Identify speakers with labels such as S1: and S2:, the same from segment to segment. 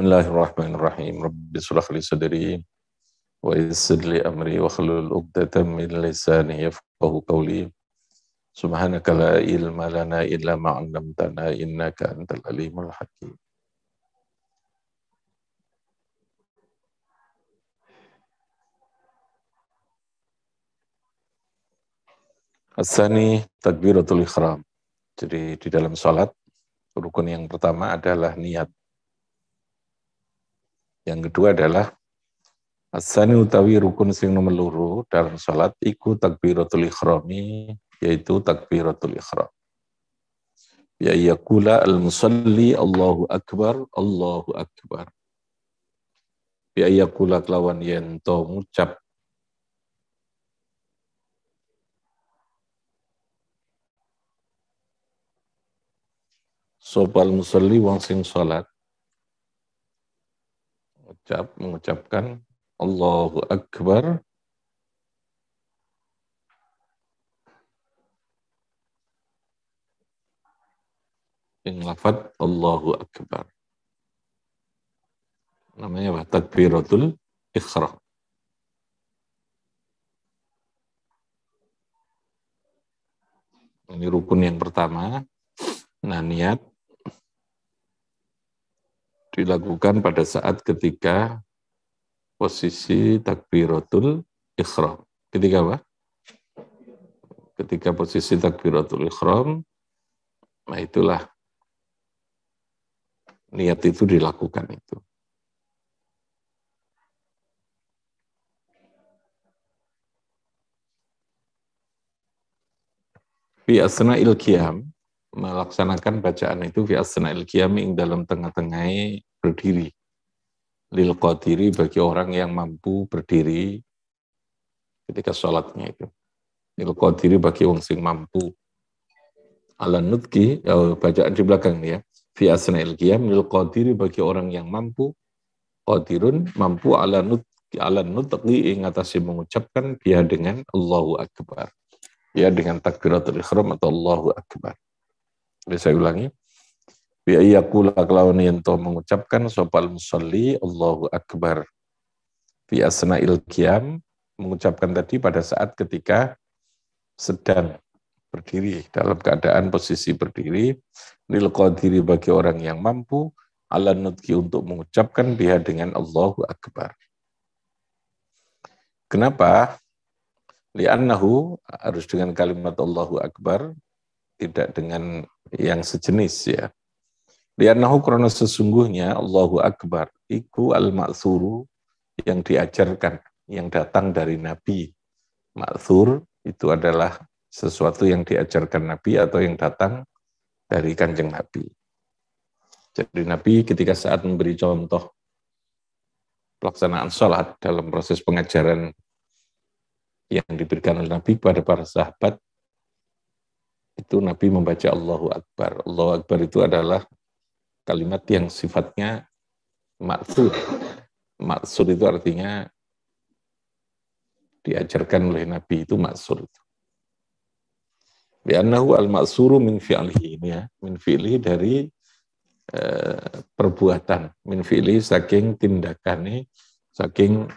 S1: Bismillahirrahmanirrahim. Rabbi shrah li sadri wa yassir li amri wa hlul 'uqdatam min lisani yafqahu qawli. Subhanaka la ilma lana illa ma 'allamtana innaka antal alimul hakim. As-sani takbiratul ihram. Jadi di dalam salat rukun yang pertama adalah niat. Yang kedua adalah as-sani utawi rukun sing nomor loro dalam salat iku takbiratul ihrami, yaitu takbiratul ihram. Ya yaqula al-musalli Allahu akbar, Allahu akbar. Ya yaqula kelawan yen to ngucap sopal musalli wong sing salat mengucapkan Allahu akbar ing lafadz Allahu akbar. Namanya apa? Takbiratul ihram. Ini rukun yang pertama. Nah, niat dilakukan pada saat ketika posisi takbiratul ihram. Ketika apa? Ketika posisi takbiratul ihram, nah itulah niat itu dilakukan itu. Fi asna'il qiyam, melaksanakan bacaan itu fi asna'il qiyam ing dalam tengah-tengah berdiri. Lil qadiri bagi orang yang mampu berdiri ketika sholatnya itu. Lil qadiri bagi orang sing mampu. Ala nutki, bacaan di belakang ya. Fi asna'il qiyam lil qadiri bagi orang yang mampu. Qadirun mampu ala nutqi ing atase mengucapkan dia dengan Allahu akbar. Ya dengan takbiratul ihram atau Allahu akbar. Jadi saya ulangi. Bi ayyaqula kelawan ento mengucapkan sopal musalli Allahu akbar. Fi asna'il qiyam mengucapkan tadi pada saat ketika sedang berdiri dalam keadaan posisi berdiri, lil qadiri bagi orang yang mampu, ala nutqi untuk mengucapkan dia dengan Allahu akbar. Kenapa? Li'annahu harus dengan kalimat Allahu akbar, tidak dengan yang sejenis ya. Li'annahu karena sesungguhnya Allahu akbar iku al-ma'tsuru yang diajarkan, yang datang dari Nabi. Ma'tsur itu adalah sesuatu yang diajarkan Nabi atau yang datang dari kanjeng Nabi. Jadi Nabi ketika saat memberi contoh pelaksanaan sholat dalam proses pengajaran yang diberikan oleh Nabi kepada para sahabat, itu Nabi membaca Allahu Akbar. Allahu Akbar itu adalah kalimat yang sifatnya ma'tsur. Ma'tsur itu artinya diajarkan oleh Nabi, itu ma'tsur itu. Bi'annahu al-ma'tsuru min fi'lihi, ya, min fi'lihi dari perbuatan, min fi'lihi saking tindakannya, saking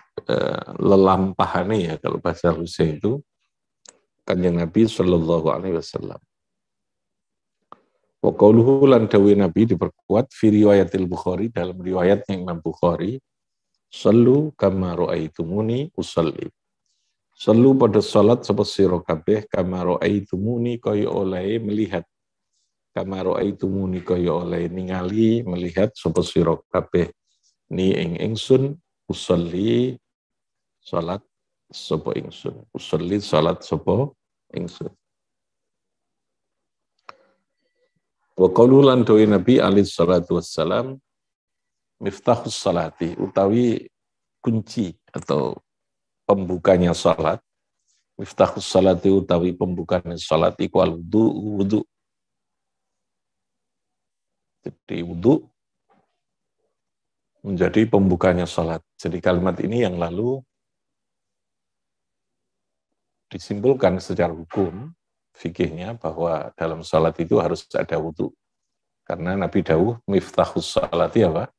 S1: lelampahannya ya kalau bahasa Rusia itu kanjeng Nabi Shallallahu Alaihi Wasallam. Wa qauluhu lan dawe Nabi diperkuat fi riwayatil Bukhari dalam riwayatnya Imam Bukhari, sallu kama ra'aitumuni usalli. Sallu pada salat sapa sira kabeh kama ra'aitumuni kaya oleh melihat, kama ra'aitumuni kaya oleh ningali melihat sapa sira kabeh ni ing ingsun usalli salat sapa ingsun, usalli salat sapa ingsun. Wa qaulu lan dawe Nabi alaihi salatu wassalam, miftahus salati utawi kunci atau pembukanya salat, miftahus salati utawi pembukanya salat iku al wudu. Jadi wudu menjadi pembukanya salat. Jadi kalimat ini yang lalu disimpulkan secara hukum fikihnya bahwa dalam salat itu harus ada wudu. Karena Nabi dawuh miftahus salati apa?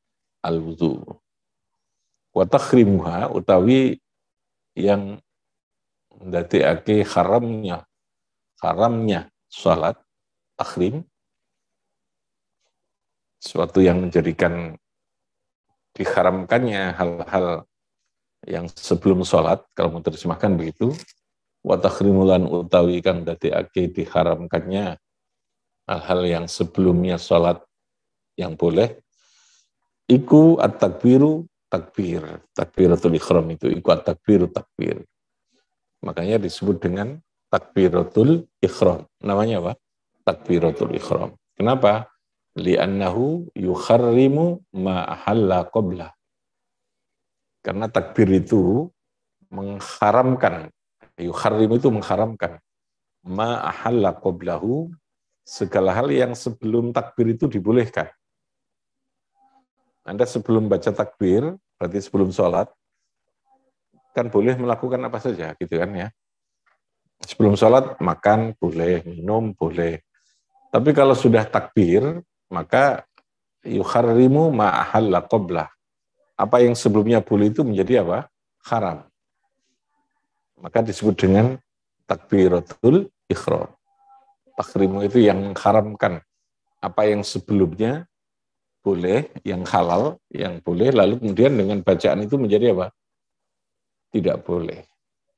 S1: al-wudu. Wa takhrimuha utawi yang ndadekake haramnya salat, takhrim, sesuatu yang menjadikan diharamkannya hal-hal yang sebelum sholat, kalau mau terjemahkan begitu, wa takhrimulan utawi kang dadekake diharamkannya hal-hal yang sebelumnya sholat yang boleh, iku at-takbiru takbiratul ihram itu, iku at-takbiru takbir. Makanya disebut dengan takbiratul ihram. Namanya apa? Takbiratul ihram. Kenapa? Li'annahu yukharrimu ma ahalla qablah. Karena takbir itu mengharamkan, yukharrimu itu mengharamkan, ma ahalla qablahu, segala hal yang sebelum takbir itu dibolehkan. Anda sebelum baca takbir, berarti sebelum sholat, kan boleh melakukan apa saja, gitu kan ya. Sebelum sholat, makan boleh, minum boleh. Tapi kalau sudah takbir, maka yukharrimu ma ahalla qablah. Apa yang sebelumnya boleh itu menjadi apa? Haram. Maka disebut dengan takbiratul ihram. Takhrimu itu yang mengharamkan. Apa yang sebelumnya boleh, yang halal, yang boleh, lalu kemudian dengan bacaan itu menjadi apa? Tidak boleh.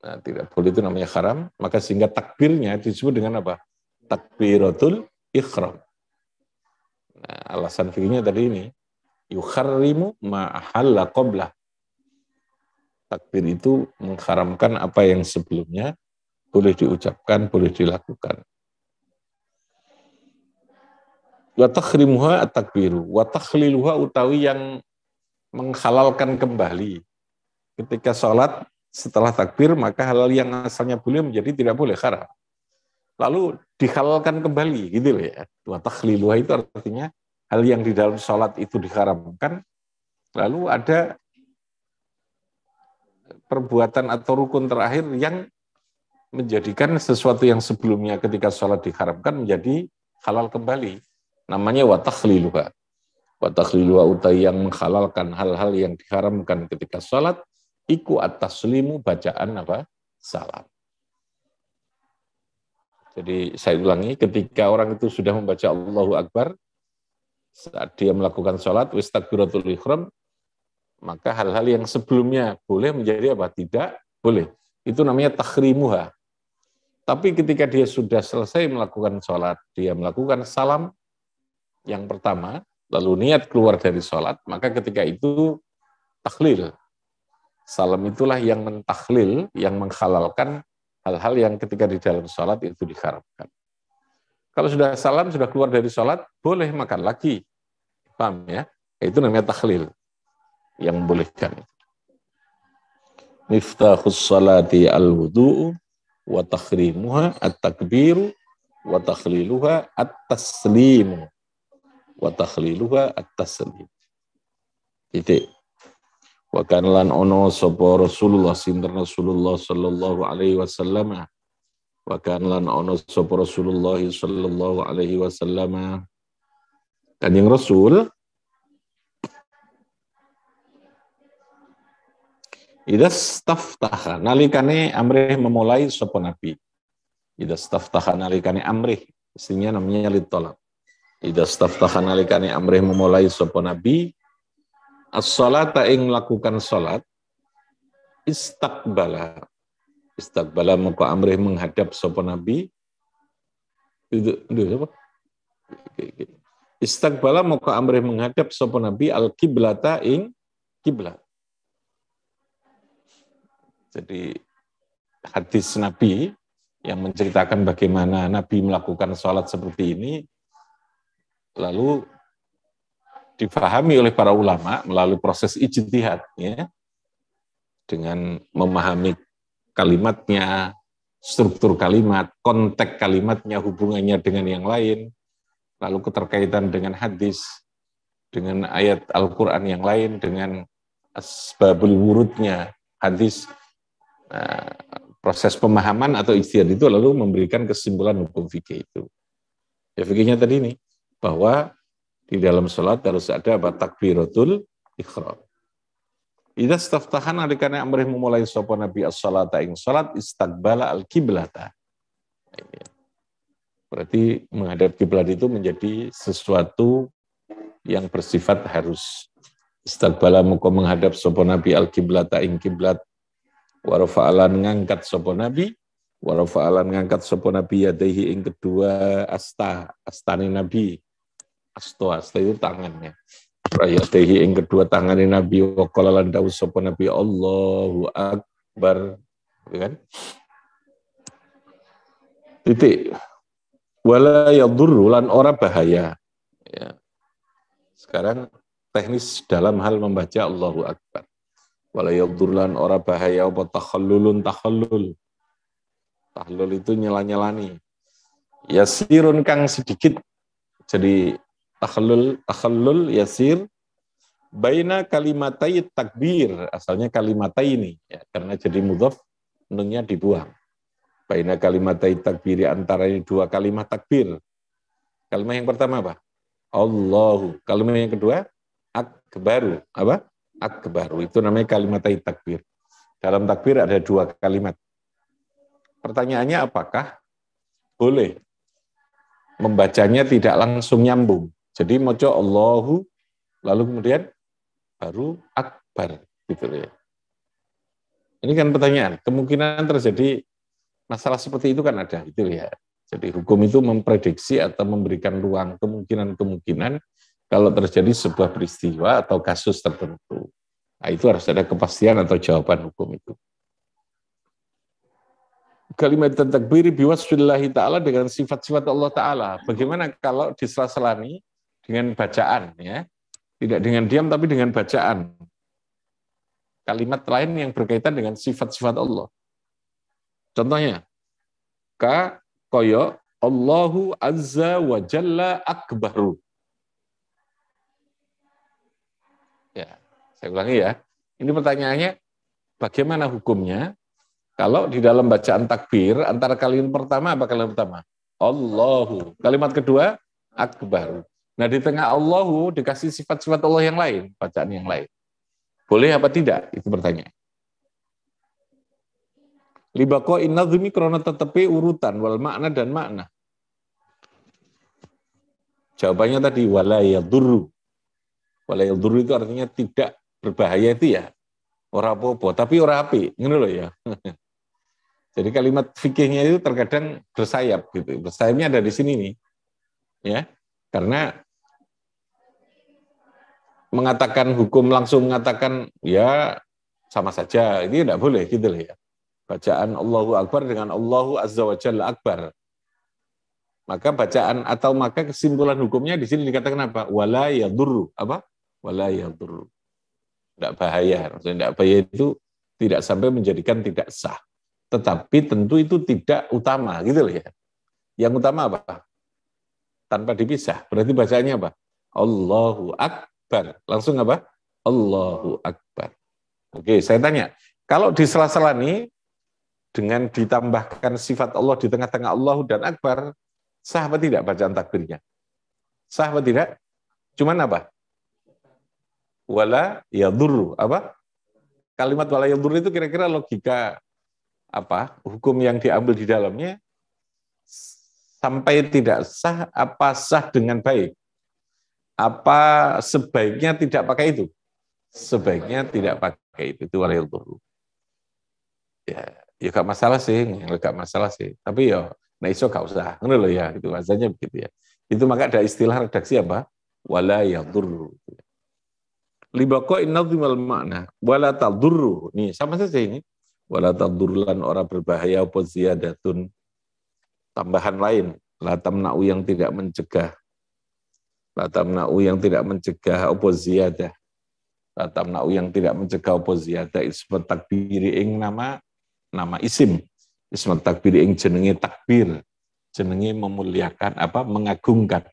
S1: Nah, tidak boleh itu namanya haram, maka sehingga takbirnya disebut dengan apa? Takbiratul ihram. Nah, alasan fikihnya tadi ini, yukharrimu ma ahalla qablah. Takbir itu mengharamkan apa yang sebelumnya boleh diucapkan, boleh dilakukan. Wa takhrimuha at-takbiru, wa takhliluha utawi yang menghalalkan kembali. Ketika sholat setelah takbir, maka halal yang asalnya boleh menjadi tidak boleh, haram. Lalu dihalalkan kembali, gitu loh ya. Wa takhliluha itu artinya hal yang di dalam sholat itu diharamkan, lalu ada perbuatan atau rukun terakhir yang menjadikan sesuatu yang sebelumnya ketika sholat diharamkan menjadi halal kembali. Namanya wa takhliluha. Wa takhliluha utai yang menghalalkan hal-hal yang diharamkan ketika sholat, iku at-taslimu bacaan apa? Salam. Jadi saya ulangi, ketika orang itu sudah membaca Allahu Akbar, saat dia melakukan sholat, wis takbiratul ihram, maka hal-hal yang sebelumnya boleh menjadi apa? Tidak boleh. Itu namanya takhrimuha. Tapi ketika dia sudah selesai melakukan sholat, dia melakukan salam yang pertama, lalu niat keluar dari sholat, maka ketika itu takhlil. Salam itulah yang mentakhlil, yang menghalalkan hal-hal yang ketika di dalam sholat itu diharamkan. Kalau sudah salam, sudah keluar dari sholat, boleh makan lagi. Paham ya? Itu namanya takhlil, yang membolehkan. Miftahus salati al-wudu'u, wa takhrimuha at-takbiru, wa takhliluha at-taslimu, wa takhliluha at-taslim. Titik. Wa kan lan ono sapa Rasulullah sinten Rasulullah sallallahu alaihi wasallam. Wa kan lan ono sapa Rasulullah sallallahu alaihi wasallam. Kanjeng Rasul idza staftaha nalikane amrih memulai sapa nabi. Idza staftaha nalikane amrih, istinya namanya litolak. Idza staftaha nalikane amrih memulai sapa nabi as-salata ing melakukan salat, istaqbala maka amrih menghadap sapa nabi itu apa? Istaqbala maka amrih menghadap sapa nabi al-qiblata ing kiblat. Jadi hadis Nabi yang menceritakan bagaimana Nabi melakukan salat seperti ini lalu difahami oleh para ulama melalui proses ijtihad, ya, dengan memahami kalimatnya, struktur kalimat, konteks kalimatnya, hubungannya dengan yang lain, lalu keterkaitan dengan hadis, dengan ayat Al-Quran yang lain, dengan asbabul wurudnya hadis. Nah, proses pemahaman atau ijtihad itu lalu memberikan kesimpulan hukum fikih itu. Ya, fikihnya tadi ini, bahwa di dalam sholat harus ada apa? Takbiratul Ikhram. Idza staftahan alikane amrih memulai sapa nabi as-salata ing salat istaqbala al-qiblata. Berarti menghadap kiblat itu menjadi sesuatu yang bersifat harus. Istaqbala muka menghadap sapa nabi al-qiblata ing kiblat wa rafa'alan ngangkat sapa nabi wa rafa'alan ngangkat sapa nabi yadaihi ing kedua astane nabi. Asta itu tangannya. Yadaihi ing kedua tangannya nabi wa qala lan dawuh sapa nabi Allahu akbar, kan? Titik. Wala yadurru lan ora bahaya. Ya. Sekarang teknis dalam hal membaca Allahu akbar. Wala yadurru lan ora bahaya apa takhallulun takhallul. Tahlul itu nyela-nyelani. Yasirun kang sedikit. Jadi takhallul yasir baina kalimatai takbir, asalnya kalimatai ini ya, karena jadi mudhaf nunnya dibuang. Baina kalimatai takbiri antara ini dua kalimat takbir. Kalimat yang pertama apa? Allahu. Kalimat yang kedua akbaru. Apa? Akbaru. Itu namanya kalimatai takbir. Dalam takbir ada dua kalimat. Pertanyaannya apakah boleh membacanya tidak langsung nyambung? Jadi moco Allahu lalu kemudian baru akbar gitu ya. Ini kan pertanyaan. Kemungkinan terjadi masalah seperti itu kan ada gitu ya. Jadi hukum itu memprediksi atau memberikan ruang kemungkinan-kemungkinan kalau terjadi sebuah peristiwa atau kasus tertentu. Nah, itu harus ada kepastian atau jawaban hukum itu. Kalimat takbir biwasfillahi ta'ala dengan sifat-sifat Allah Ta'ala. Bagaimana kalau disela-selani dengan bacaan ya? Tidak dengan diam tapi dengan bacaan. Kalimat lain yang berkaitan dengan sifat-sifat Allah. Contohnya, koyo Allahu azza wa jalla akbaru. Ya, saya ulangi ya. Ini pertanyaannya, bagaimana hukumnya kalau di dalam bacaan takbir antara kalimat pertama apa kalimat pertama? Allahu. Kalimat kedua akbaru. Nah, di tengah Allahu dikasih sifat-sifat Allah yang lain, bacaan yang lain. Boleh apa tidak? Itu pertanyaan. Libaqo innadzmi krana tetepi urutan wal makna dan makna. Jawabannya tadi wala yadurru. Wala yadurru itu artinya tidak berbahaya itu ya. Ora apa-apa, tapi ora api, ngono lho ya. Jadi kalimat fikihnya itu terkadang bersayap gitu. Bersayapnya ada di sini nih. Ya. Karena mengatakan hukum langsung mengatakan ya sama saja, ini tidak boleh gitu loh ya. Bacaan Allahu Akbar dengan Allahu Azza wa Jalla Akbar. Maka bacaan atau maka kesimpulan hukumnya di sini dikatakan apa? Wala yadurru. Apa? Wala yadurru. Tidak bahaya. Maksudnya tidak bahaya itu tidak sampai menjadikan tidak sah. Tetapi tentu itu tidak utama gitu loh ya. Yang utama apa? Tanpa dipisah. Berarti bacaannya apa? Allahu Akbar. Langsung apa? Allahu Akbar. Oke, saya tanya. Kalau di sela-sela ini dengan ditambahkan sifat Allah di tengah-tengah Allahu dan Akbar, sah apa tidak bacaan takbirnya? Sah apa tidak? Cuman apa? Wala yadurru. Apa? Kalimat wala yadurru itu kira-kira logika apa? Hukum yang diambil di dalamnya sampai tidak sah, apa sah dengan baik? Apa sebaiknya tidak pakai itu? Sebaiknya tidak pakai itu. Itu wala yadurru. Ya gak masalah sih, gak masalah sih. Tapi ya, nah iso gak usah. Ngono lho ya, itu azannya begitu ya. Itu maka ada istilah redaksi apa? Wala yadurru. Libaqo innadhim wal makna wala tadurru. Nih, sama saja ini. Wala tadurrulan ora berbahaya apa ziyadatun. Tambahan lain, la tamna'u yang tidak mencegah. La tamna'u yang tidak mencegah apa ziyadah. La tamna'u yang tidak mencegah apa ziyadah ismat takbiri ing nama isim. Ismat takbir ing jenenge takbir. Jenenge memuliakan apa? Mengagungkan.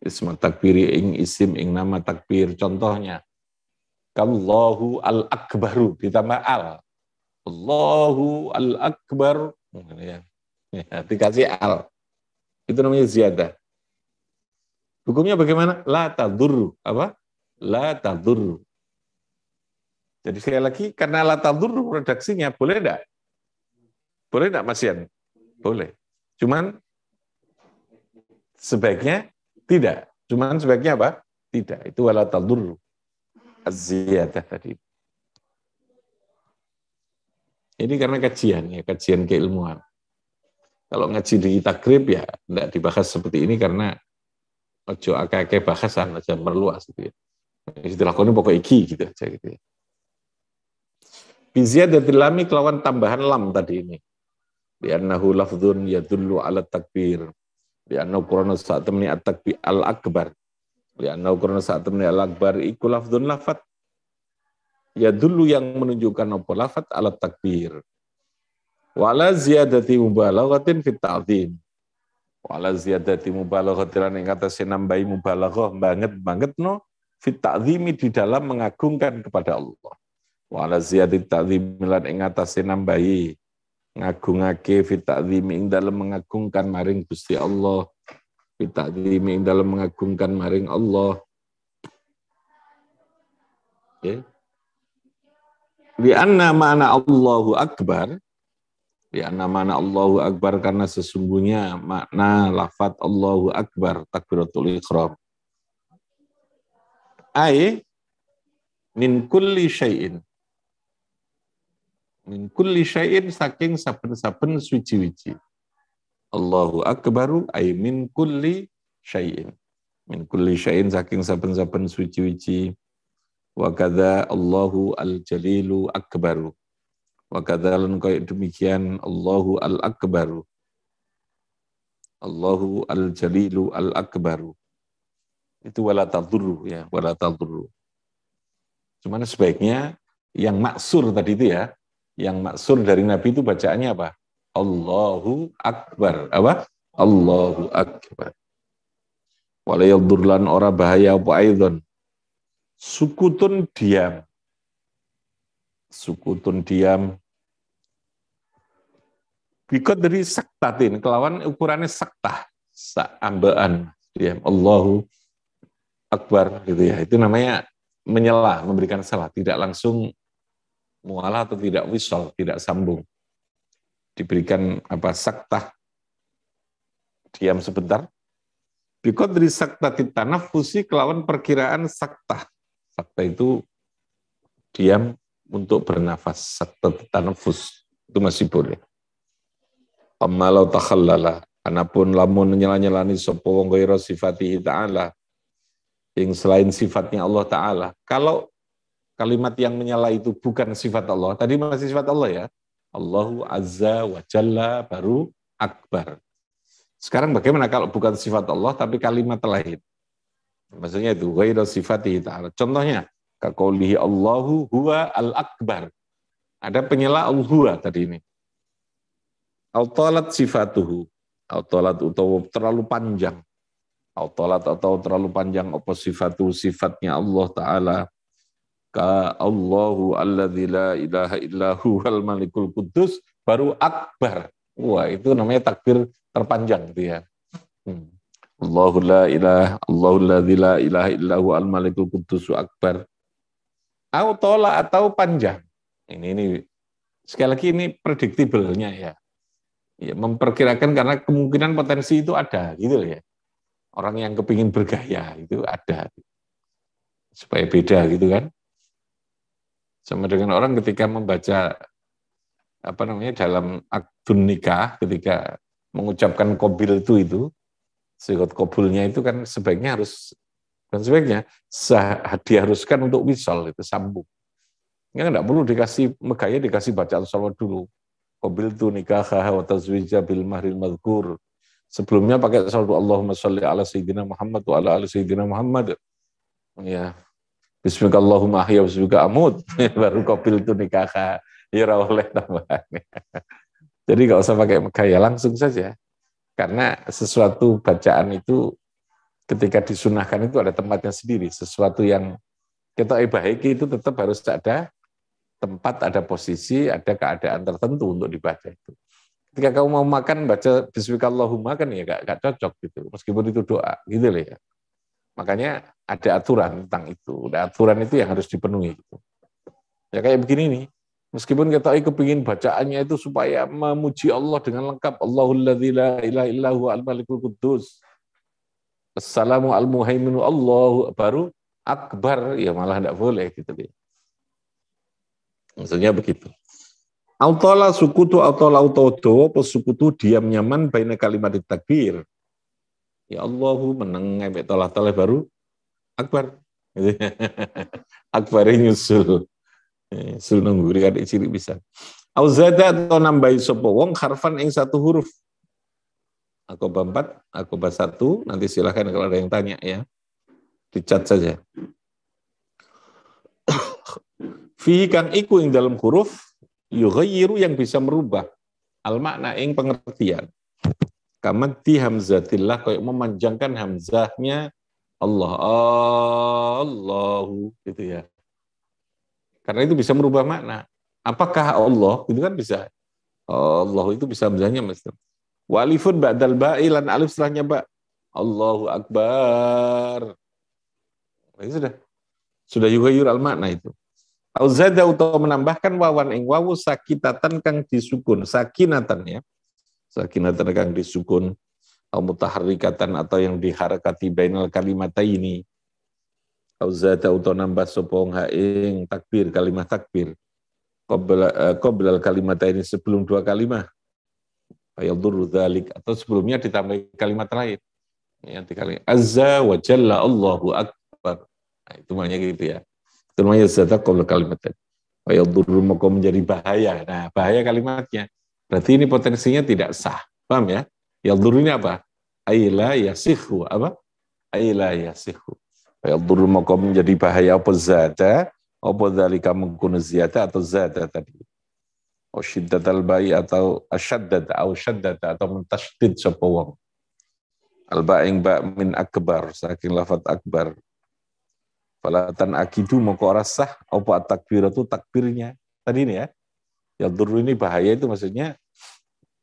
S1: Ismat takbir ing isim ing nama takbir. Contohnya Allahu al-akbaru ditambah al. Allahu al-akbar. Ya, dikasih al. Itu namanya ziyadah. Hukumnya bagaimana? La tadurru. Apa? La tadurru. Jadi sekali lagi, karena la tadurru redaksinya, boleh enggak? Boleh enggak Mas Yan? Boleh. Cuman sebaiknya tidak. Cuman sebaiknya apa? Tidak. Itu wala tadurru. Az-ziyadah tadi. Ini karena kajian, ya, kajian keilmuan. Kalau ngaji di takrib ya tidak dibahas seperti ini karena ojo akeh-akeh bahasan aja meluas gitu ya. Istilah ini pokok iki gitu aja gitu ya. Biziyadatil lami kelawan tambahan lam tadi ini. Li'annahu lafdzun yadullu ala takbir. Li'annahu qurana saat temani at-takbir al-akbar. Li'annahu qurana saat temani al-akbar iku lafdzun lafat. Yadullu yang menunjukkan apa lafat ala takbir. Wala ziyadati mubalaghatin fit ta'dhim. Wala ziyadati mubalaghatin ing atase nambahi mubalaghah banget no fit ta'dhimi di dalam mengagungkan kepada Allah. Wala ziyadati ta'dhim lan ing atase nambahi ngagungake fit ta'dhimi ing dalam mengagungkan maring Gusti Allah. Fit ta'dhimi ing dalam mengagungkan maring Allah. Okay. Li anna ma'na Allahu akbar. Li anna ma'na Allahu akbar karena sesungguhnya makna lafaz Allahu akbar takbiratul ihram. Ai min kulli syai'in. Min kulli syai'in saking saben-saben suci-wici. Allahu akbaru ai min kulli syai'in. Min kulli syai'in saking saben-saben suci-wici. Wa kadza Allahu al-jalilu akbaru. Wa kadza lan kaya demikian Allahu al-akbaru. Allahu al-jalilu al-akbaru. Itu wala tadurru ya, wala tadurru. Cuman sebaiknya yang maksur tadi itu ya, yang maksur dari Nabi itu bacaannya apa? Allahu akbar. Apa? Allahu akbar. Wala yadurlan ora bahaya apa aidon. Sukutun diam. Sukutun diam. Bikot dari saktatin, kelawan ukurannya saktah. Ambaan. Diam. Allahu akbar. Gitu ya. Itu namanya menyela, memberikan salah. Tidak langsung mualah atau tidak wisol, tidak sambung. Diberikan apa saktah. Diam sebentar. Bikot dari saktatin tanafusi, kelawan perkiraan saktah. Sakta itu diam untuk bernafas, sakta tanafus, itu masih boleh. Ammalau takhallala, anapun lamun nyela-nyelani sapa wong ghairu sifatihi ta'ala, yang selain sifatnya Allah Ta'ala. Kalau kalimat yang menyela itu bukan sifat Allah, tadi masih sifat Allah ya, Allahu Azza wa Jalla baru Akbar. Sekarang bagaimana kalau bukan sifat Allah tapi kalimat lain? Maksudnya itu ghairu sifatihi ta'ala. Contohnya kaqaulihi Allahu huwa al-akbar. Ada penyela al-huwa tadi ini. Autalat sifatuhu. Autalat utawa terlalu panjang. Autalat atau terlalu panjang apa sifatu sifatnya Allah Ta'ala. Ka Allahu alladzi la ilaha illahu wal malikul quddus baru akbar. Wah, itu namanya takbir terpanjang gitu ya. Allahu la ilaha, Allahu la ilaha illahu al-malikul quddus akbar. Autola atau panjang. Ini sekali lagi ini predictable-nya ya. Ya, memperkirakan karena kemungkinan potensi itu ada gitu ya. Orang yang kepingin bergaya itu ada. Supaya beda gitu kan. Sama dengan orang ketika membaca apa namanya dalam akdun nikah ketika mengucapkan qabil itu sigot qabulnya itu kan sebaiknya harus dan sebaiknya diharuskan untuk wisal itu sambung. Ya enggak perlu dikasih megahnya dikasih bacaan shalawat dulu. Qabil tu nikahaha wa tazwija bil mahril madhkur. Sebelumnya pakai shalawat Allahumma shalli ala sayyidina Muhammad wa ala ali sayyidina Muhammad. Ya. Bismillahirrahmanirrahim ahya wa bismika amut. Baru qabil tu nikahaha. Ya oleh tambahan. Jadi enggak usah pakai megah langsung saja. Karena sesuatu bacaan itu ketika disunahkan itu ada tempatnya sendiri. Sesuatu yang kita baik itu tetap harus ada tempat, ada posisi, ada keadaan tertentu untuk dibaca itu. Ketika kamu mau makan, baca Bismillahirrahmanirrahim kan ya gak cocok gitu. Meskipun itu doa, gitu loh ya. Makanya ada aturan tentang itu. Ada aturan itu yang harus dipenuhi. Gitu. Ya kayak begini nih. Meskipun kita kepingin bacaannya itu supaya memuji Allah dengan lengkap. Allahul ladzi la ilaha illa huwa al-malikul quddus. Assalamu al-muhaiminu Allahu baru akbar, ya malah tidak boleh gitu. Maksudnya begitu. Autola sukutu autola autodo apa sukutu diam nyaman baina kalimat takbir. Ya Allahu meneng ngepek tolah-tolah baru akbar. Akbarin nyusul. Sul nungguri adik cilik bisa. Auzada atau nambahi sapa wong harfan ing satu huruf. Akobah 4, akobah 1, nanti silahkan kalau ada yang tanya ya. Dicat saja. Fi kang iku ing dalam huruf yughayyiru yang bisa merubah al makna ing pengertian. Kamati hamzatillah kayak memanjangkan hamzahnya Allah, Allahu gitu ya. Karena itu bisa merubah makna. Apakah Allah? Itu kan bisa. Allah itu bisa hamzahnya mesti. Wa alifun ba'dal ba'i lan alif setelahnya ba. Allahu akbar. Itu sudah. Sudah yughayyiru al makna itu. Auzada atau menambahkan wawan ing wawu sakitatan kang disukun, sakinatan ya. Sakinatan kang disukun, atau mutaharrikatan atau yang diharakati bainal kalimataini. Auzada atau nambah sopong ing takbir, kalimat takbir. Qoblal kalimataini sebelum dua kalimat. Fayadurru dzalik atau sebelumnya ditambah kalimat lain. Ya, azza wa jalla Allahu akbar. Nah, itu maknanya gitu ya. Namanya zata qabla kalimatnya. Wa yadurru maka menjadi bahaya. Nah, bahaya kalimatnya. Berarti ini potensinya tidak sah. Paham ya? Yadurru ini apa? Aila yasihu. Apa? Aila yasihu. Wa yadurru maka menjadi bahaya apa zata? Apa dzalika mengkunu ziyata atau zata tadi. O syiddatal ba'i atau asyaddad atau syaddada atau mentasydid sapa wong. Al-ba'ing ba' min akbar saking lafaz akbar. Falatan akidu moko ora sah apa takbiratu takbirnya. Tadi ini ya. Ya dzurru ini bahaya itu maksudnya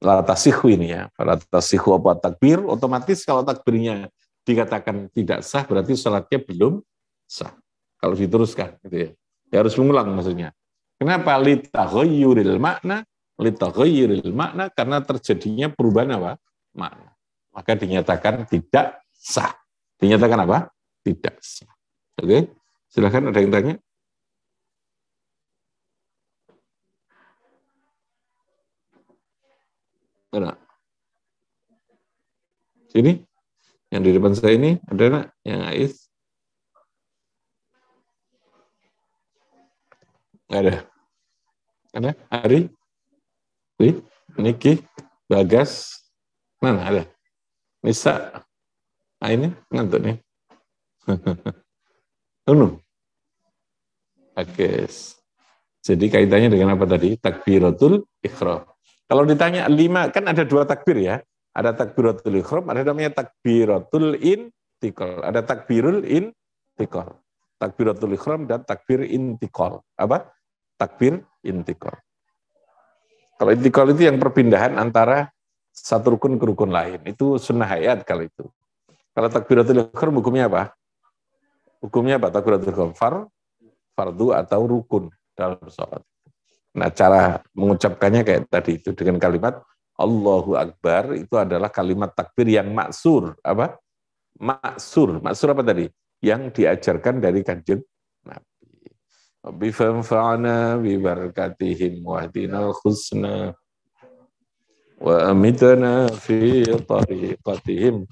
S1: la tasihhu ini ya. Fala tasihhu apa takbir otomatis kalau takbirnya dikatakan tidak sah berarti salatnya belum sah. Kalau diteruskan gitu ya. Ya harus mengulang maksudnya. Kenapa litaghayyuril makna? Litaghayyuril makna karena terjadinya perubahan apa? Makna. Maka dinyatakan tidak sah. Dinyatakan apa? Tidak sah. Oke, silakan ada yang tanya. Ada. Sini, yang di depan saya ini ada nak yang Ais? Ada. Ada? Ari? Niki? Bagas? Mana ada? Nisa? Nah ini ngantuk nih. Oke. Jadi kaitannya dengan apa tadi? Takbiratul ihram. Kalau ditanya 5, kan ada 2 takbir ya. Ada takbiratul ihram, ada namanya takbiratul intiqal. Ada takbirul intiqal. Takbiratul ihram dan takbir intiqal. Apa? Takbir intiqal. Kalau intiqal itu yang perpindahan antara satu rukun ke rukun lain. Itu sunnah hayat kalau itu. Kalau takbiratul ihram hukumnya apa? Hukumnya apa? Takbiratul ihram fardu atau rukun dalam sholat. Nah, cara mengucapkannya kayak tadi itu dengan kalimat Allahu Akbar itu adalah kalimat takbir yang maksur. Apa? Maksur. Maksur apa tadi? Yang diajarkan dari Kanjeng Nabi. Bifanfa'na bibarakatihim wahdinal khusna wa amitana fi tariqatihim.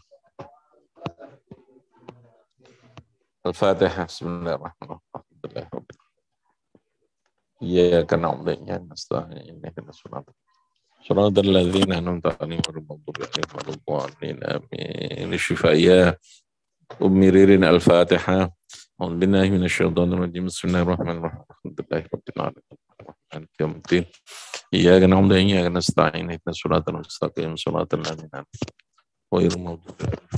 S1: Al-Fatihah. Bismillahirrahmanirrahim. Ya kana umdanya nasta'in kana sunnah. Shiratal ladzina an'amta 'alaihim ghairil maghdubi 'alaihim waladdallin. Amin. Shifaya Ummirin Al-Fatihah. A'udzu billahi minasyaitonir rajim. Bismillahirrahmanirrahim. Alhamdulillahirabbil alamin. Yaumiddin. Iyyaka na'budu wa iyyaka nasta'in. Ihdinas siratal mustaqim. Shiratal ladzina an'amta 'alaihim ghairil maghdubi 'alaihim.